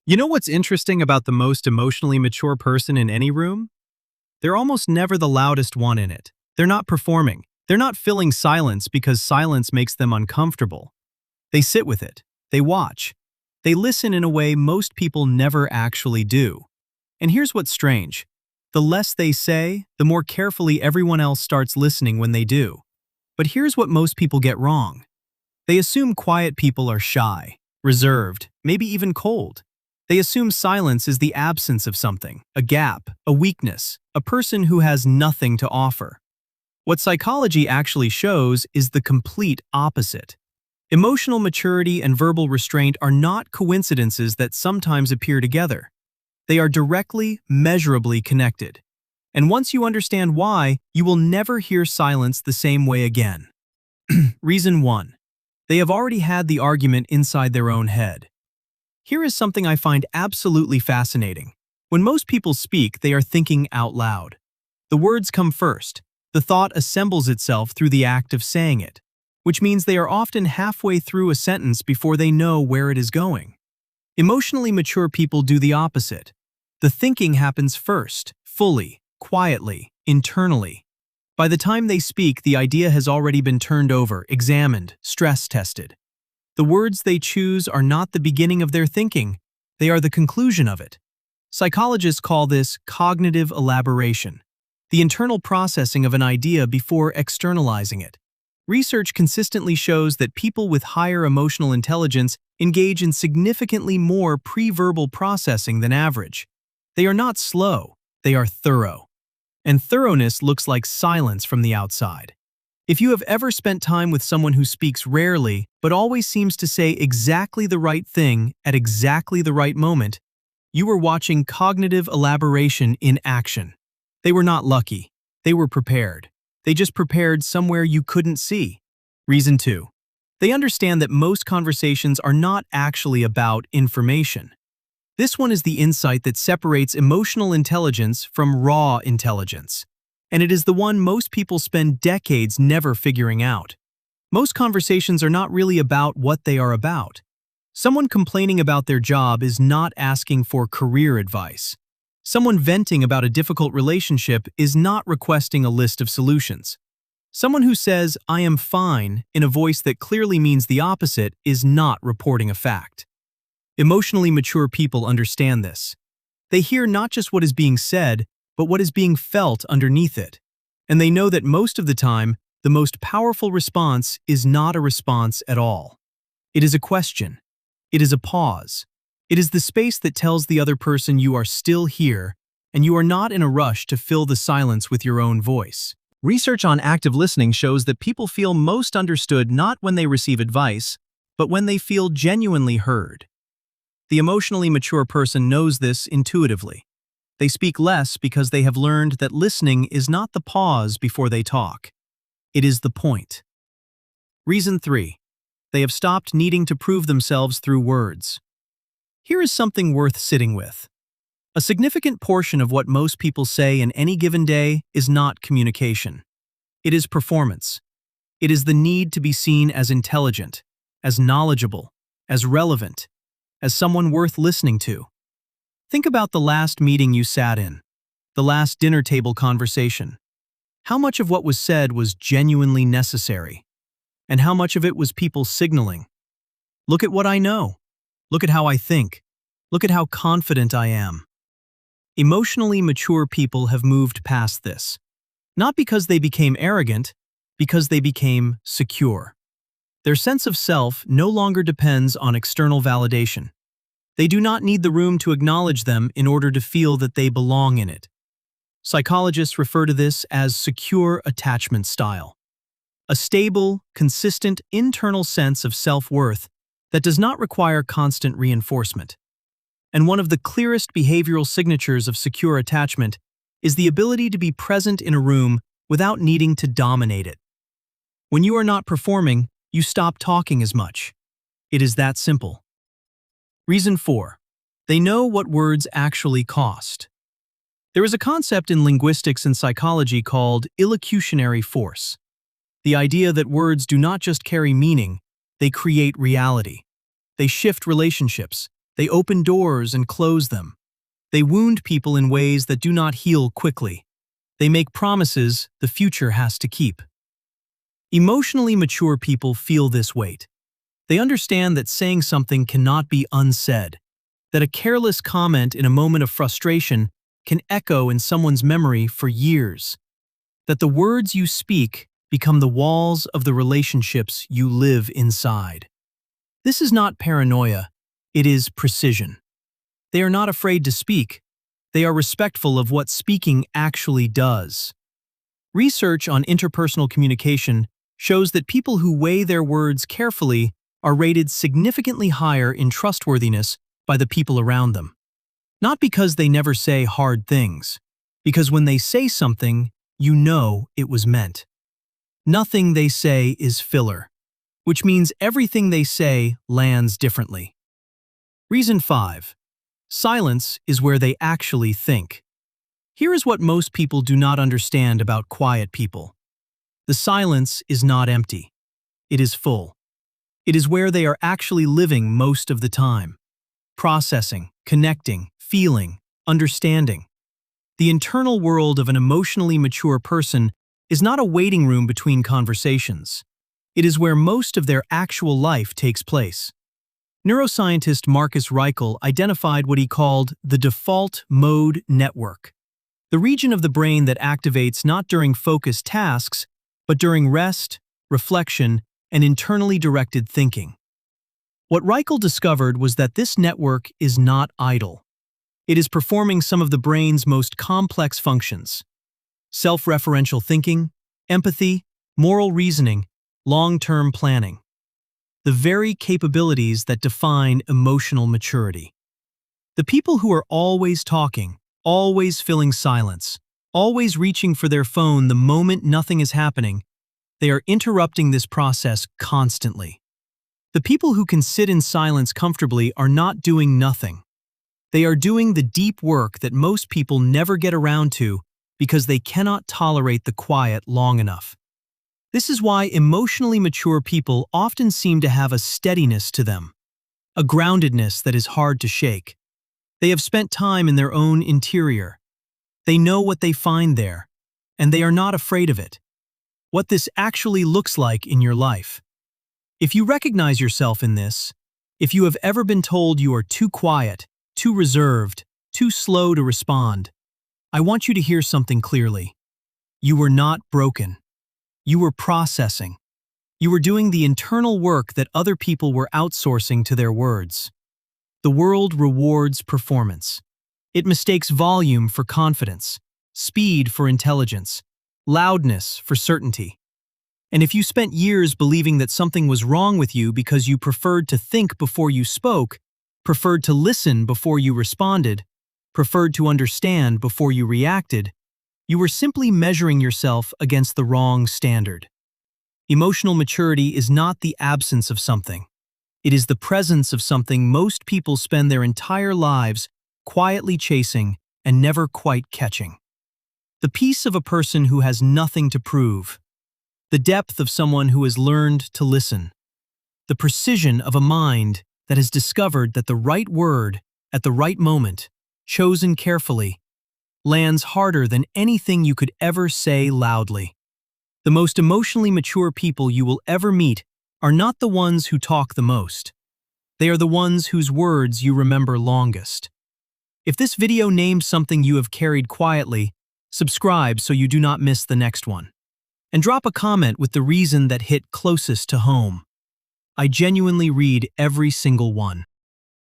You know what's interesting about the most emotionally mature person in any room? They're almost never the loudest one in it. They're not performing. They're not filling silence because silence makes them uncomfortable. They sit with it. They watch. They listen in a way most people never actually do. And here's what's strange. The less they say, the more carefully everyone else starts listening when they do. But here's what most people get wrong. They assume quiet people are shy, reserved, maybe even cold. They assume silence is the absence of something, a gap, a weakness, a person who has nothing to offer. What psychology actually shows is the complete opposite. Emotional maturity and verbal restraint are not coincidences that sometimes appear together. They are directly, measurably connected. And once you understand why, you will never hear silence the same way again. Reason 1. They have already had the argument inside their own head. Here is something I find absolutely fascinating. When most people speak, they are thinking out loud. The words come first. The thought assembles itself through the act of saying it, which means they are often halfway through a sentence before they know where it is going. Emotionally mature people do the opposite. The thinking happens first, fully, quietly, internally. By the time they speak, the idea has already been turned over, examined, stress-tested. The words they choose are not the beginning of their thinking, they are the conclusion of it. Psychologists call this cognitive elaboration, the internal processing of an idea before externalizing it. Research consistently shows that people with higher emotional intelligence engage in significantly more pre-verbal processing than average. They are not slow, they are thorough. And thoroughness looks like silence from the outside. If you have ever spent time with someone who speaks rarely but always seems to say exactly the right thing at exactly the right moment, you were watching cognitive elaboration in action. They were not lucky. They were prepared. They just prepared somewhere you couldn't see. Reason 2. They understand that most conversations are not actually about information. This one is the insight that separates emotional intelligence from raw intelligence. And it is the one most people spend decades never figuring out. Most conversations are not really about what they are about. Someone complaining about their job is not asking for career advice. Someone venting about a difficult relationship is not requesting a list of solutions. Someone who says, "I am fine," in a voice that clearly means the opposite is not reporting a fact. Emotionally mature people understand this. They hear not just what is being said, but what is being felt underneath it. And they know that most of the time, the most powerful response is not a response at all. It is a question. It is a pause. It is the space that tells the other person you are still here, and you are not in a rush to fill the silence with your own voice. Research on active listening shows that people feel most understood not when they receive advice, but when they feel genuinely heard. The emotionally mature person knows this intuitively. They speak less because they have learned that listening is not the pause before they talk. It is the point. Reason 3. They have stopped needing to prove themselves through words. Here is something worth sitting with. A significant portion of what most people say in any given day is not communication. It is performance. It is the need to be seen as intelligent, as knowledgeable, as relevant, as someone worth listening to. Think about the last meeting you sat in, the last dinner table conversation. How much of what was said was genuinely necessary? And how much of it was people signaling? Look at what I know. Look at how I think. Look at how confident I am. Emotionally mature people have moved past this. Not because they became arrogant, because they became secure. Their sense of self no longer depends on external validation. They do not need the room to acknowledge them in order to feel that they belong in it. Psychologists refer to this as secure attachment style. A stable, consistent internal sense of self-worth that does not require constant reinforcement. And one of the clearest behavioral signatures of secure attachment is the ability to be present in a room without needing to dominate it. When you are not performing, you stop talking as much. It is that simple. Reason 4. They know what words actually cost. There is a concept in linguistics and psychology called illocutionary force. The idea that words do not just carry meaning, they create reality. They shift relationships. They open doors and close them. They wound people in ways that do not heal quickly. They make promises the future has to keep. Emotionally mature people feel this weight. They understand that saying something cannot be unsaid, that a careless comment in a moment of frustration can echo in someone's memory for years, that the words you speak become the walls of the relationships you live inside. This is not paranoia, it is precision. They are not afraid to speak. They are respectful of what speaking actually does. Research on interpersonal communication shows that people who weigh their words carefully are rated significantly higher in trustworthiness by the people around them. Not because they never say hard things, because when they say something, you know it was meant. Nothing they say is filler, which means everything they say lands differently. Reason 5. Silence is where they actually think. Here is what most people do not understand about quiet people. The silence is not empty. It is full. It is where they are actually living most of the time. Processing, connecting, feeling, understanding. The internal world of an emotionally mature person is not a waiting room between conversations. It is where most of their actual life takes place. Neuroscientist Marcus Reichel identified what he called the default mode network, the region of the brain that activates not during focused tasks, but during rest, reflection, and internally directed thinking. What Reichel discovered was that this network is not idle. It is performing some of the brain's most complex functions: self-referential thinking, empathy, moral reasoning, long-term planning. The very capabilities that define emotional maturity. The people who are always talking, always filling silence, always reaching for their phone the moment nothing is happening, they are interrupting this process constantly. The people who can sit in silence comfortably are not doing nothing. They are doing the deep work that most people never get around to because they cannot tolerate the quiet long enough. This is why emotionally mature people often seem to have a steadiness to them, a groundedness that is hard to shake. They have spent time in their own interior. They know what they find there, and they are not afraid of it. What this actually looks like in your life. If you recognize yourself in this, if you have ever been told you are too quiet, too reserved, too slow to respond, I want you to hear something clearly. You were not broken. You were processing. You were doing the internal work that other people were outsourcing to their words. The world rewards performance. It mistakes volume for confidence, speed for intelligence, loudness for certainty. And if you spent years believing that something was wrong with you because you preferred to think before you spoke, preferred to listen before you responded, preferred to understand before you reacted, you were simply measuring yourself against the wrong standard. Emotional maturity is not the absence of something. It is the presence of something most people spend their entire lives quietly chasing and never quite catching. The peace of a person who has nothing to prove. The depth of someone who has learned to listen. The precision of a mind that has discovered that the right word, at the right moment, chosen carefully, lands harder than anything you could ever say loudly. The most emotionally mature people you will ever meet are not the ones who talk the most. They are the ones whose words you remember longest. If this video named something you have carried quietly, subscribe so you do not miss the next one. And drop a comment with the reason that hit closest to home. I genuinely read every single one.